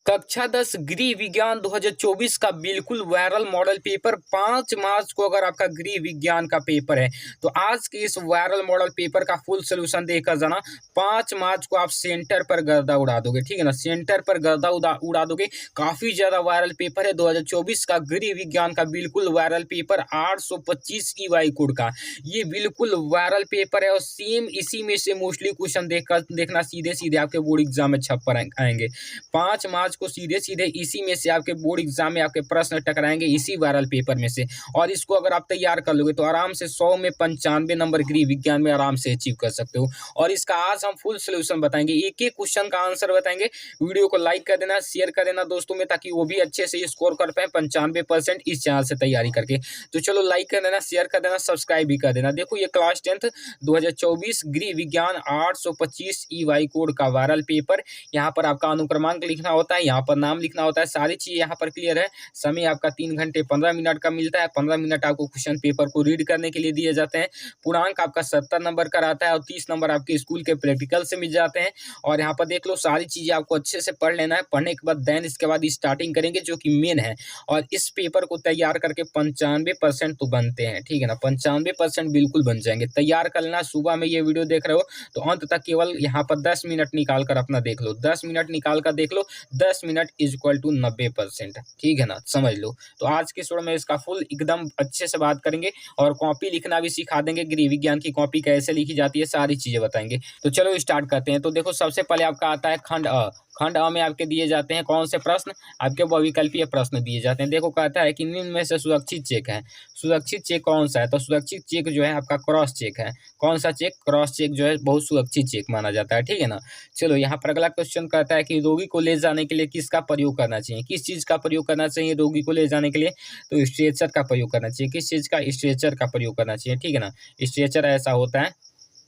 कक्षा 10 गृह विज्ञान 2024 का बिल्कुल वायरल मॉडल पेपर 5 मार्च को अगर आपका गृह विज्ञान का पेपर है तो आज के इस वायरल मॉडल पेपर का फुल सोल्यूशन देखकर जाना। 5 मार्च को आप सेंटर पर गर्दा उड़ा दोगे, ठीक है ना, सेंटर पर गर्दा उड़ा दोगे। काफ़ी ज़्यादा वायरल पेपर है 2024 का गृह विज्ञान का बिल्कुल वायरल पेपर 825 EY कोड का। ये बिल्कुल वायरल पेपर है और सेम इसी में से मोस्टली क्वेश्चन देखना सीधे सीधे आपके बोर्ड एग्जाम में छप पर आएंगे। 5 मार्च को सीधे सीधे इसी में से आपके बोर्ड एग्जाम में आपके प्रश्न टकराएंगे इसी वायरल पेपर में से। और इसको अगर आप तैयार कर लोगे तो आराम से 100 में 95 नंबर गृह विज्ञान में आराम से अचीव कर सकते हो। और इसका आज हम फुल सोल्यूशन बताएंगे, एक एक क्वेश्चन का आंसर बताएंगे। वीडियो को लाइक कर देना, शेयर कर देना दोस्तों में, ताकि वो भी अच्छे से स्कोर कर पाए 95% इस चैनल से तैयारी करके। तो चलो लाइक कर देना, शेयर कर देना, सब्सक्राइब भी कर देना। देखो ये क्लास 10th 2024 गृह विज्ञान 825 EY कोड का वायरल पेपर। यहाँ पर आपका अनुक्रमांक लिखना होता है, यहाँ पर नाम लिखना होता है, सारी चीज़ यहाँ पर क्लियर है। समय आपका 3 घंटे 15 मिनट का मिलता है। 15 मिनट आपको क्वेश्चन पेपर को रीड करने के लिए दिए जाते हैं। पूर्णांक आपका 70 नंबर का रहता है और 30 नंबर आपके स्कूल के प्रैक्टिकल से मिल जाते हैं। और यहाँ पर देख लो सारी चीज़ें आपको अच्छे से पढ़ लेना है। पढ़ने के बाद देन इसके बाद स्टार्टिंग करेंगे जो कि मेन है। और इस पेपर को तैयार करके 95% तो बनते हैं, ठीक है ना, 95% बिल्कुल बन जाएंगे। तैयार कर लेना। सुबह में ये वीडियो देख रहे हो तो अंत तक केवल यहाँ पर 10 मिनट निकाल कर अपना देख लो, 10 मिनट निकाल कर देख लो। 10 मिनट इक्वल टू 90%, ठीक है ना, समझ लो। तो आज के शो में इसका फुल एकदम अच्छे से बात करेंगे और कॉपी लिखना भी सिखा देंगे। गृह विज्ञान की कॉपी कैसे लिखी जाती है सारी चीजें बताएंगे। तो चलो स्टार्ट करते हैं। तो देखो सबसे पहले आपका आता है खंड अ। खंड अ में आपके दिए जाते हैं कौन से प्रश्न, आपके बहुविकल्पीय प्रश्न दिए जाते हैं। देखो कहता है कि निम्न में से सुरक्षित चेक है। सुरक्षित चेक कौन सा है? तो सुरक्षित चेक जो है आपका क्रॉस चेक है। कौन सा चेक? क्रॉस चेक जो है बहुत सुरक्षित चेक माना जाता है, ठीक है ना। चलो यहाँ पर अगला क्वेश्चन कहता है कि रोगी को ले जाने के लिए किसका प्रयोग करना चाहिए? किस चीज़ का प्रयोग करना चाहिए रोगी को ले जाने के लिए? तो स्ट्रेचर का प्रयोग करना चाहिए। किस चीज़ का? स्ट्रेचर का प्रयोग करना चाहिए, ठीक है ना। स्ट्रेचर ऐसा होता है,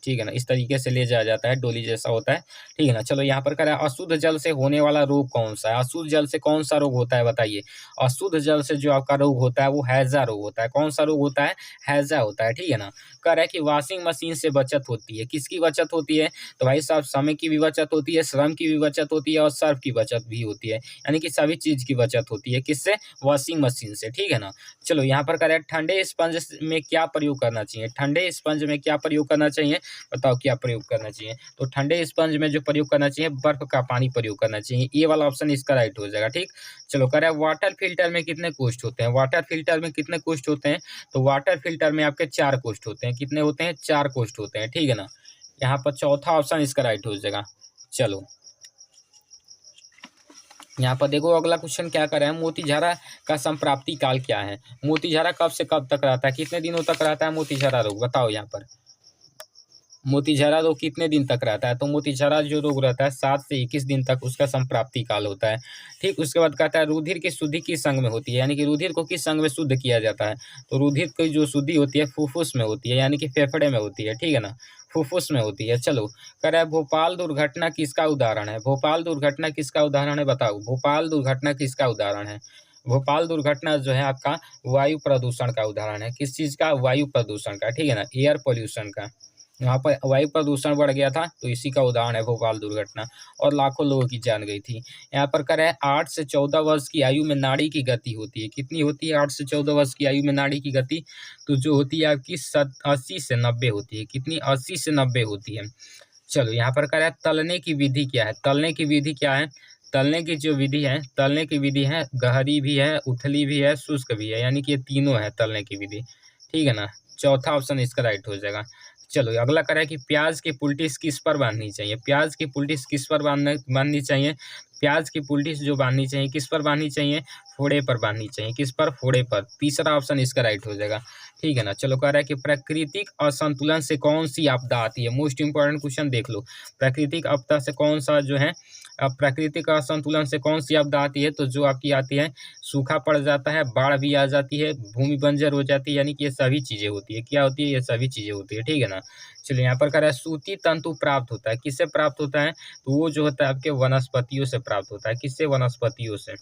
ठीक है ना, इस तरीके से ले जाया जाता है, डोली जैसा होता है, ठीक है ना। चलो यहाँ पर कह रहा है अशुद्ध जल से होने वाला रोग कौन सा है? अशुद्ध जल से कौन सा रोग होता है बताइए। अशुद्ध जल से जो आपका रोग होता है वो हैजा रोग होता है। कौन सा रोग होता है? हैजा होता है, ठीक है ना। कह रहा है कि वॉशिंग मशीन से बचत होती है। किसकी बचत होती है? तो भाई साहब समय की भी बचत होती है, श्रम की भी बचत होती है और सर्फ की बचत भी होती है, यानी कि सभी चीज की बचत होती है। किससे? वॉशिंग मशीन से, ठीक है ना। चलो यहाँ पर कह रहा है ठंडे स्पंज में क्या प्रयोग करना चाहिए? ठंडे स्पंज में क्या प्रयोग करना चाहिए? बताओ क्या प्रयोग करना चाहिए? तो ठंडे स्पंज में जो प्रयोग करना चाहिए बर्फ का पानी प्रयोग करना चाहिए। ये वाला ऑप्शन इसका राइट हो जाएगा, ठीक। चलो कह रहा है वाटर फिल्टर में कितने कोष्ठ होते हैं? वाटर फिल्टर में कितने कोष्ठ होते हैं? तो वाटर फिल्टर में आपके 4 कोष्ठ होते हैं। कितने होते हैं? 4 कोष्ठ होते हैं, ठीक है ना। यहाँ पर चौथा ऑप्शन इसका राइट हो जाएगा। चलो यहाँ पर देखो अगला क्वेश्चन क्या कर रहा है, मोतीझारा का संप्राप्ति काल क्या है? मोतीझारा कब से कब तक रहता है? कितने दिनों तक रहता है मोतीझारा रोग? बताओ यहाँ पर मोतीझारा रोग कितने दिन तक रहता है? तो मोतीझारा जो रोग रहता है 7 से 21 दिन तक उसका संप्राप्ति काल होता है, ठीक। उसके बाद कहता है रुधिर की शुद्धि किस अंग में होती है? यानी कि रुधिर को किस अंग में शुद्ध किया जाता है? तो रुधिर की जो शुद्धि होती है फुफ्फुस में होती है, यानी कि फेफड़े में होती है, ठीक है ना, फुफ्फुस में होती है। चलो कह रहा है भोपाल दुर्घटना किसका उदाहरण है? भोपाल दुर्घटना किसका उदाहरण है? बताओ भोपाल दुर्घटना किसका उदाहरण है? भोपाल दुर्घटना जो है आपका वायु प्रदूषण का उदाहरण है। किस चीज का? वायु प्रदूषण का, ठीक है ना, एयर पोल्यूशन का। यहाँ पर वायु प्रदूषण बढ़ गया था तो इसी का उदाहरण है भोपाल दुर्घटना, और लाखों लोगों की जान गई थी। यहाँ पर कह रहा है 8 से 14 वर्ष की आयु में नाड़ी की गति होती है। कितनी होती है 8 से 14 वर्ष की आयु में नाड़ी की गति? तो जो होती है आपकी 80 से 90 होती है। कितनी? 80 से 90 होती है। चलो यहाँ पर कह रहा है तलने की विधि क्या है? तलने की विधि क्या है? तलने की जो विधि है, तलने की विधि है गहरी भी है, उथली भी है, शुष्क भी है, यानी कि ये तीनों है तलने की विधि, ठीक है ना। चौथा ऑप्शन इसका राइट हो जाएगा। चलो अगला कह रहा है कि प्याज की पुल्टिस किस पर बांधनी चाहिए? प्याज की पुल्टिस किस पर बांधनी चाहिए? प्याज की पुल्टिस जो बांधनी चाहिए किस पर बांधनी चाहिए? फोड़े पर बांधनी चाहिए। किस पर? फोड़े पर। तीसरा ऑप्शन इसका राइट हो जाएगा, ठीक है ना। चलो कह रहा है कि प्राकृतिक असंतुलन से कौन सी आपदा आती है? मोस्ट इंपॉर्टेंट क्वेश्चन देख लो। प्राकृतिक आपदा से कौन सा जो है, प्राकृतिक असंतुलन से कौन सी आपदा आती है? तो जो आपकी आती है सूखा पड़ जाता है, बाढ़ भी आ जाती है, भूमि बंजर हो जाती है, यानी कि ये सभी चीजें होती है। क्या होती है? ये सभी चीजें होती है, ठीक है ना। चलिए यहाँ पर कह रहा है सूती तंतु प्राप्त होता है। किससे प्राप्त होता है? तो वो जो होता है आपके वनस्पतियों से प्राप्त होता है। किससे? वनस्पतियों से।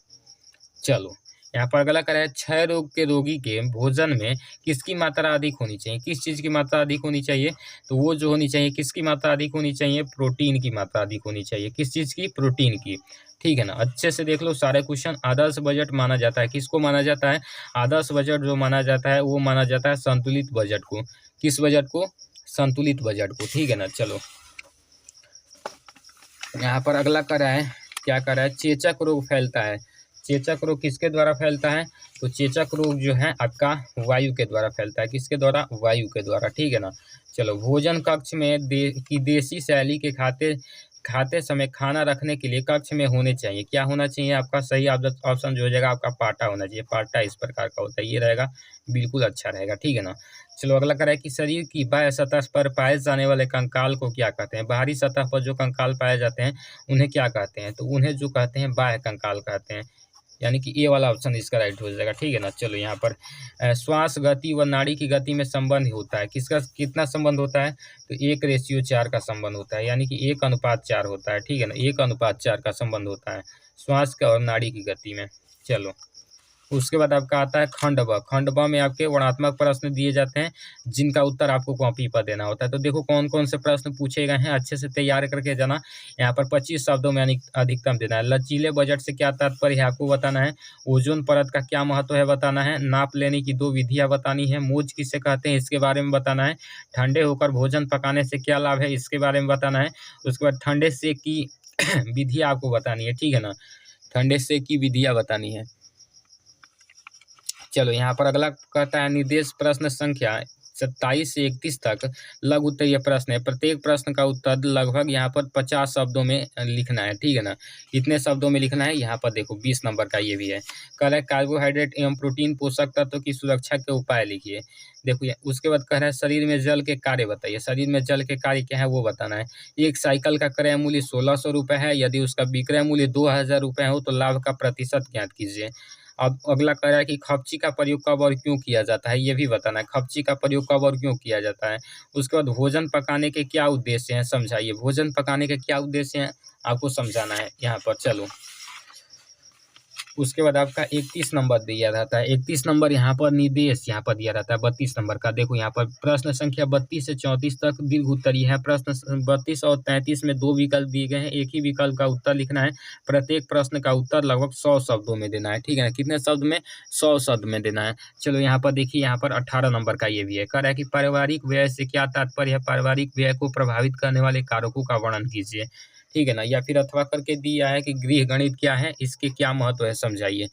चलो यहाँ पर अगला करा है, क्षय रोग के रोगी के भोजन में किसकी मात्रा अधिक होनी चाहिए, किस चीज़ की मात्रा अधिक होनी चाहिए, तो वो जो होनी चाहिए किसकी मात्रा अधिक होनी चाहिए, प्रोटीन की मात्रा अधिक होनी चाहिए। किस चीज़ की, प्रोटीन की। ठीक है ना, अच्छे से देख लो सारे क्वेश्चन। आदर्श बजट माना जाता है, किसको माना जाता है, आदर्श बजट जो माना जाता है वो माना जाता है संतुलित बजट को। किस बजट को, संतुलित बजट को। ठीक है ना, चलो यहाँ पर अगला करा है, क्या करा है, चेचक रोग फैलता है। चेचक रोग किसके द्वारा फैलता है, तो चेचक रोग जो है आपका वायु के द्वारा फैलता है। किसके द्वारा, वायु के द्वारा। ठीक है ना, चलो भोजन कक्ष में की देसी शैली के खाते खाते समय खाना रखने के लिए कक्ष में होने चाहिए, क्या होना चाहिए आपका, सही ऑप्शन जो हो जाएगा आपका पाटा होना चाहिए। पाटा इस प्रकार का होता है, ये रहेगा, बिल्कुल अच्छा रहेगा। ठीक है ना, चलो अगला करा है कि शरीर की बाह्य सतह पर पाए जाने वाले कंकाल को क्या कहते हैं, बाहरी सतह पर जो कंकाल पाए जाते हैं उन्हें क्या कहते हैं, तो उन्हें जो कहते हैं बाह्य कंकाल कहते हैं। यानी कि ए वाला ऑप्शन इसका राइट हो जाएगा। ठीक है ना, चलो यहाँ पर श्वास गति व नाड़ी की गति में संबंध होता है, किसका कितना संबंध होता है, तो 1:4 का संबंध होता है, यानी कि 1:4 होता है। ठीक है ना, 1:4 का संबंध होता है श्वास का और नाड़ी की गति में। चलो उसके बाद आपका आता है खंड ब। खंड ब में आपके वर्णनात्मक प्रश्न दिए जाते हैं जिनका उत्तर आपको कॉपी पर देना होता है। तो देखो कौन कौन से प्रश्न पूछे गए हैं, अच्छे से तैयार करके जाना। यहाँ पर 25 शब्दों में अधिकतम देना है। लचीले बजट से क्या तात्पर्य है आपको बताना है। ओजोन परत का क्या महत्व है बताना है। नाप लेने की 2 विधियाँ बतानी है। मौज किसे कहते हैं इसके बारे में बताना है। ठंडे होकर भोजन पकाने से क्या लाभ है इसके बारे में बताना है। उसके बाद ठंडे सेक की विधियाँ आपको बतानी है। ठीक है ना, ठंडे सेक की विधियाँ बतानी है। चलो यहाँ पर अगला कहता है निर्देश प्रश्न संख्या 27 से 31 तक लघु उत्तरीय प्रश्न है। प्रत्येक प्रश्न का उत्तर लगभग यहाँ पर 50 शब्दों में लिखना है। ठीक है ना, कितने शब्दों में लिखना है, यहाँ पर देखो 20 नंबर का ये भी है। कह रहा है कार्बोहाइड्रेट एवं प्रोटीन पोषक तत्व की सुरक्षा के उपाय लिखिए। देखो उसके बाद कह रहा है शरीर में जल के कार्य बताइए। शरीर में जल के कार्य क्या है वो बताना है। एक साइकिल का क्रय मूल्य 1600 रुपये है, यदि उसका विक्रय मूल्य 2000 रुपये हो तो लाभ का प्रतिशत ज्ञात कीजिए। अब अगला कह रहा है कि खपची का प्रयोग कब और क्यों किया जाता है, ये भी बताना है। खपची का प्रयोग कब और क्यों किया जाता है। उसके बाद भोजन पकाने के क्या उद्देश्य हैं समझाइए। भोजन पकाने के क्या उद्देश्य हैं आपको समझाना है यहाँ पर। चलो उसके बाद आपका 31 नंबर दिया रहता है। 31 नंबर यहाँ पर निर्देश यहाँ पर दिया रहता है 32 नंबर का। देखो यहाँ पर प्रश्न संख्या 32 से 34 तक दीर्घ उत्तरीय है। प्रश्न 32 और 33 में 2 विकल्प दिए गए हैं, एक ही विकल्प का उत्तर लिखना है। प्रत्येक प्रश्न का उत्तर लगभग 100 शब्दों में देना है। ठीक है ना, कितने शब्द में, 100 शब्द में देना है। चलो यहाँ पर देखिए, यहाँ पर 18 नंबर का ये भी है। कह रहा है कि पारिवारिक व्यय से क्या तात्पर्य है। पारिवारिक व्यय को प्रभावित करने वाले कारकों का वर्णन कीजिए। ठीक है ना, या फिर अथवा करके दिया है कि गृह गणित क्या है, इसके क्या महत्व है समझाइए।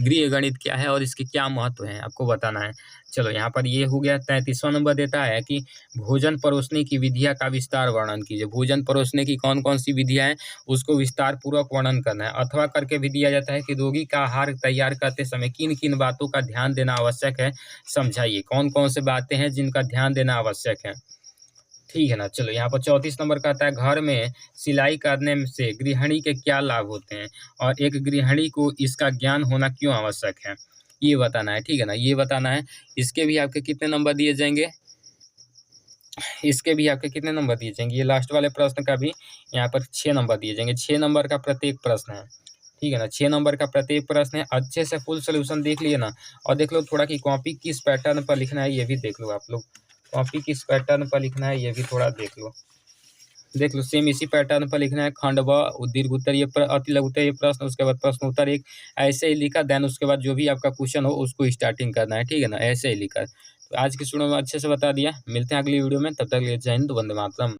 गृह गणित क्या है और इसके क्या महत्व है आपको बताना है। चलो यहाँ पर ये हो गया। 33वां नंबर देता है कि भोजन परोसने की विधियाँ का विस्तार वर्णन कीजिए। भोजन परोसने की कौन कौन सी विधियाँ हैं उसको विस्तार पूर्वक वर्णन करना है। अथवा करके भी दिया जाता है कि रोगी का आहार तैयार करते समय किन किन बातों का ध्यान देना आवश्यक है समझाइए। कौन कौन से बातें हैं जिनका ध्यान देना आवश्यक है। ठीक है ना, चलो यहाँ पर 34 नंबर का आता है घर में सिलाई करने से गृहिणी के क्या लाभ होते हैं और एक गृहिणी को इसका ज्ञान होना क्यों आवश्यक है, ये बताना है। ठीक है ना, ये बताना है। इसके भी आपके कितने नंबर दिए जाएंगे, इसके भी आपके कितने नंबर दिए जाएंगे, ये लास्ट वाले प्रश्न का भी यहाँ पर 6 नंबर दिए जाएंगे। 6 नंबर का प्रत्येक प्रश्न है। ठीक है ना, 6 नंबर का प्रत्येक प्रश्न है। अच्छे से फुल सोल्यूशन देख लिए ना, और देख लो थोड़ा कि कॉपी किस पैटर्न पर लिखना है ये भी देख लो आप लोग। कॉपी किस पैटर्न पर लिखना है ये भी थोड़ा देख लो सेम इसी पैटर्न पर लिखना है। खंड व दीर्घ उत्तरीय अति लघु उत्तरीय प्रश्न, उसके बाद प्रश्न उत्तर एक ऐसे ही लिखा, देन उसके बाद जो भी आपका क्वेश्चन हो उसको स्टार्टिंग करना है। ठीक है ना, ऐसे ही लिखा। तो आज की स्टूडियो में अच्छे से बता दिया। मिलते हैं अगली वीडियो में, तब तक के लिए जय हिंद, वंदे मातरम।